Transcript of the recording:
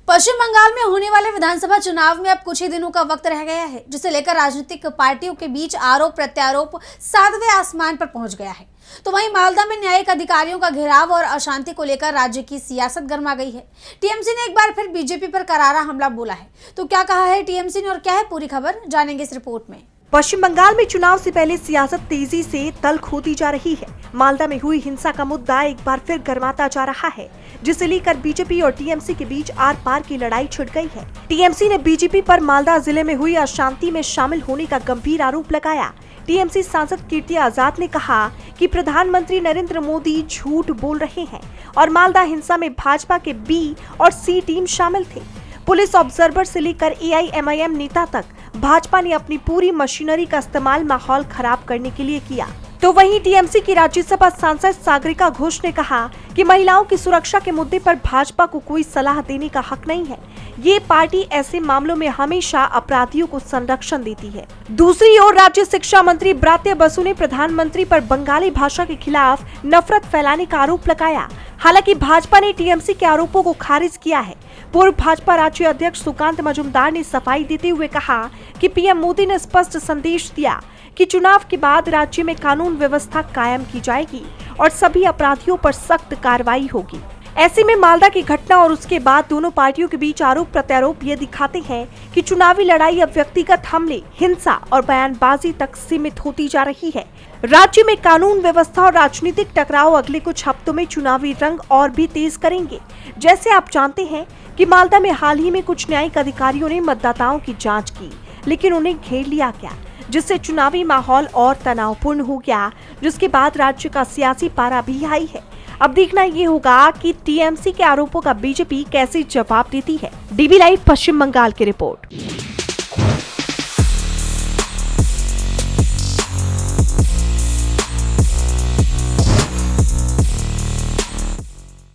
पश्चिम बंगाल में होने वाले विधानसभा चुनाव में अब कुछ ही दिनों का वक्त रह गया है, जिसे लेकर राजनीतिक पार्टियों के बीच आरोप प्रत्यारोप सातवें आसमान पर पहुंच गया है। तो वहीं मालदा में न्यायिक अधिकारियों का घेराव और अशांति को लेकर राज्य की सियासत गर्मा गई है। टीएमसी ने एक बार फिर बीजेपी पर करारा हमला बोला है। तो क्या कहा है टीएमसी ने और क्या है पूरी खबर, जानेंगे इस रिपोर्ट में। पश्चिम बंगाल में चुनाव से पहले सियासत तेजी से तल्ख होती जा रही है। मालदा में हुई हिंसा का मुद्दा एक बार फिर गर्माता जा रहा है, जिसे लेकर बीजेपी और टीएमसी के बीच आर पार की लड़ाई छिड़ गई है। टीएमसी ने बीजेपी पर मालदा जिले में हुई अशांति में शामिल होने का गंभीर आरोप लगाया। टीएमसी सांसद कीर्ति आजाद ने कहा कि प्रधानमंत्री नरेंद्र मोदी झूठ बोल रहे हैं और मालदा हिंसा में भाजपा के बी और सी टीम शामिल थे। पुलिस ऑब्जर्वर से लेकर एआईएमआईएम नेता तक भाजपा ने अपनी पूरी मशीनरी का इस्तेमाल माहौल खराब करने के लिए किया। तो वहीं टीएमसी की राज्यसभा सांसद सागरिका घोष ने कहा कि महिलाओं की सुरक्षा के मुद्दे पर भाजपा को कोई सलाह देने का हक नहीं है। ये पार्टी ऐसे मामलों में हमेशा अपराधियों को संरक्षण देती है। दूसरी ओर राज्य शिक्षा मंत्री ब्रात्य बसु ने प्रधानमंत्री पर बंगाली भाषा के खिलाफ नफरत फैलाने का आरोप लगाया। हालांकि भाजपा ने टीएमसी के आरोपों को खारिज किया है। पूर्व भाजपा राज्य अध्यक्ष सुकांत मजूमदार ने सफाई देते हुए कहा कि पीएम मोदी ने स्पष्ट संदेश दिया कि चुनाव के बाद राज्य में कानून व्यवस्था कायम की जाएगी और सभी अपराधियों पर सख्त कार्रवाई होगी। ऐसे में मालदा की घटना और उसके बाद दोनों पार्टियों के बीच आरोप प्रत्यारोप ये दिखाते हैं कि चुनावी लड़ाई अब व्यक्तिगत हमले, हिंसा और बयानबाजी तक सीमित होती जा रही है। राज्य में कानून व्यवस्था और राजनीतिक टकराव अगले कुछ हफ्तों में चुनावी रंग और भी तेज करेंगे। जैसे आप जानते हैं कि मालदा में हाल ही में कुछ न्यायिक अधिकारियों ने मतदाताओं की जाँच की, लेकिन उन्हें घेर लिया गया, जिससे चुनावी माहौल और तनावपूर्ण हो गया, जिसके बाद राज्य का सियासी पारा भी हाई है। अब देखना ये होगा कि टीएमसी के आरोपों का बीजेपी कैसे जवाब देती है। डीबी लाइव पश्चिम बंगाल की रिपोर्ट।